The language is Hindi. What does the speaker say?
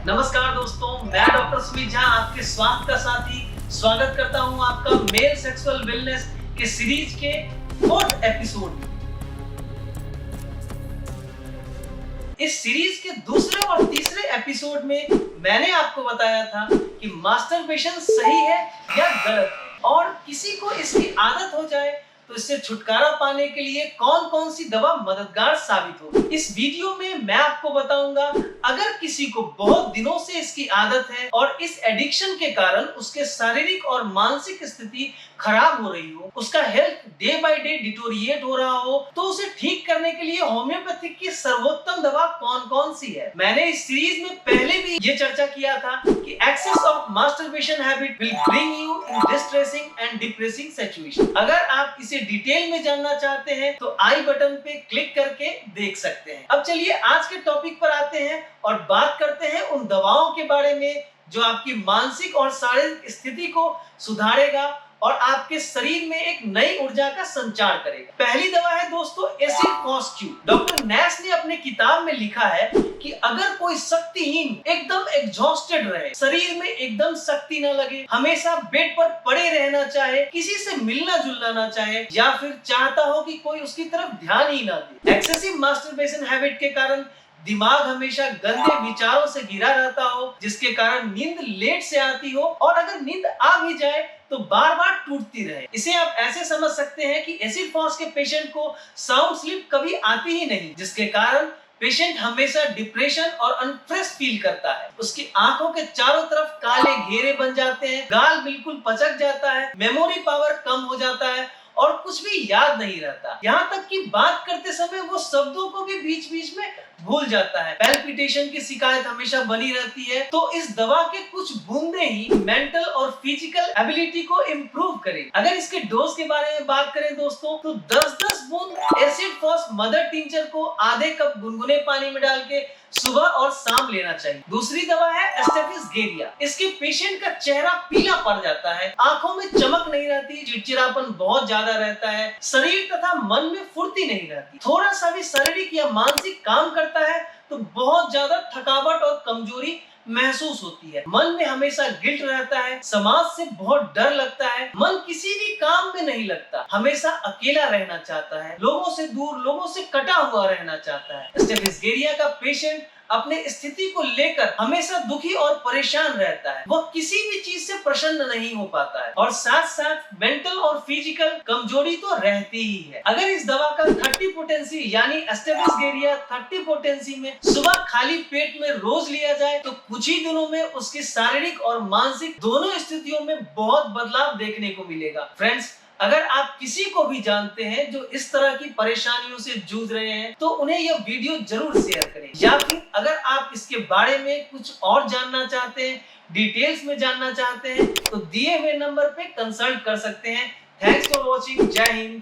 नमस्कार दोस्तों, मैं डॉक्टर सुमित झा आपके स्वास्थ्य का साथी स्वागत करता हूं आपका मेल सेक्सुअल वेलनेस के सीरीज के 4th एपिसोड में। इस सीरीज के दूसरे और तीसरे एपिसोड में मैंने आपको बताया था कि मास्टरबेशन सही है या गलत है और किसी को इसकी आदत हो जाए तो इससे छुटकारा पाने के लिए कौन कौन सी दवा मददगार साबित होगी। इस वीडियो में मैं आपको बताऊंगा अगर किसी को बहुत दिनों से इसकी आदत है और इस एडिक्शन के कारण उसके शारीरिक और मानसिक स्थिति खराब हो रही हो, उसका health day by day deteriorate हो रहा हो, तो उसे ठीक करने के लिए होम्योपैथिक की सर्वोत्तम दवा कौन कौन सी है। मैंने इस सीरीज में पहले भी ये चर्चा किया था कि excess of masturbation habit will bring you in distressing and depressing situation. अगर आप इसे डिटेल में जानना चाहते हैं तो आई बटन पे क्लिक करके देख सकते हैं। अब चलिए आज के टॉपिक पर आते हैं और बात करते हैं उन दवाओं के बारे में जो आपकी मानसिक और शारीरिक स्थिति को सुधारेगा और आपके शरीर में एक नई ऊर्जा का संचार करेगा। पहली दवा है दोस्तों एसिड फॉस्क्यू। डॉक्टर नैश ने अपने किताब में लिखा है कि अगर कोई शक्तिहीन, एकदम एग्जॉस्टेड रहे, शरीर में एकदम शक्ति न लगे, हमेशा बेड पर पड़े रहना चाहे, किसी से मिलना जुलना ना चाहे या फिर चाहता हो कि कोई उसकी तरफ ध्यान ही ना दे, एक्सेसिव मास्टरबेशन हैबिट के कारण दिमाग हमेशा गंदे विचारों से घिरा रहता हो, जिसके कारण नींद लेट से आती हो और अगर नींद आ भी जाए तो बार बार टूटती रहे। इसे आप ऐसे समझ सकते हैं कि एसिड फॉस के पेशेंट को साउंड स्लीप कभी आती ही नहीं, जिसके कारण पेशेंट हमेशा डिप्रेशन और अनफ्रेश फील करता है। उसकी आंखों के चारों तरफ काले घेरे बन जाते हैं, गाल बिल्कुल पचक जाता है, मेमोरी पावर कम हो जाता है और कुछ भी याद नहीं रहता। यहाँ तक कि बात करते समय वो शब्दों को भी बीच बीच में भूल जाता है। पैल्पिटेशन की शिकायत हमेशा बनी रहती है। तो इस दवा के कुछ बूंदे ही मेंटल और फिजिकल एबिलिटी को इम्प्रूव करें। अगर इसके डोज के बारे में बात करें दोस्तों तो 10-10 बूंद एसिड फॉस मदर टिंचर को आधे कप गुनगुने पानी में डाल के सुबह और शाम लेना चाहिए। दूसरी दवा है एस्टेफिस-गेरिया। इसके पेशेंट का चेहरा पीला पड़ जाता है, आंखों में चमक नहीं रहती, चिड़चिड़ापन बहुत ज्यादा रहता है, शरीर तथा मन में फुर्ती नहीं रहती, थोड़ा सा भी शारीरिक या मानसिक काम करता है तो बहुत ज्यादा थकावट और कमजोरी महसूस होती है, मन में हमेशा गिल्ट रहता है, समाज से बहुत डर लगता है, मन किसी भी काम में नहीं लगता, हमेशा अकेला रहना चाहता है, लोगों से दूर, लोगों से कटा हुआ रहना चाहता है। एस्टेफिस-गेरिया का पेशेंट अपने स्थिति को लेकर हमेशा दुखी और परेशान रहता है, वह किसी भी चीज से प्रसन्न नहीं हो पाता है और साथ साथ मेंटल और फिजिकल कमजोरी तो रहती ही है। अगर इस दवा का 30 पोटेंसी यानी एस्टेफिस-गेरिया 30 पोटेंसी में सुबह खाली पेट में रोज लिया जाए तो कुछ ही दिनों में उसकी शारीरिक और मानसिक दोनों स्थितियों में बहुत बदलाव देखने को मिलेगा। फ्रेंड्स, अगर आप किसी को भी जानते हैं जो इस तरह की परेशानियों से जूझ रहे हैं तो उन्हें यह वीडियो जरूर शेयर करें, या फिर अगर आप इसके बारे में कुछ और जानना चाहते हैं, डिटेल्स में जानना चाहते हैं तो दिए हुए नंबर पे कंसल्ट कर सकते हैं। Thanks for watching. जय हिंद।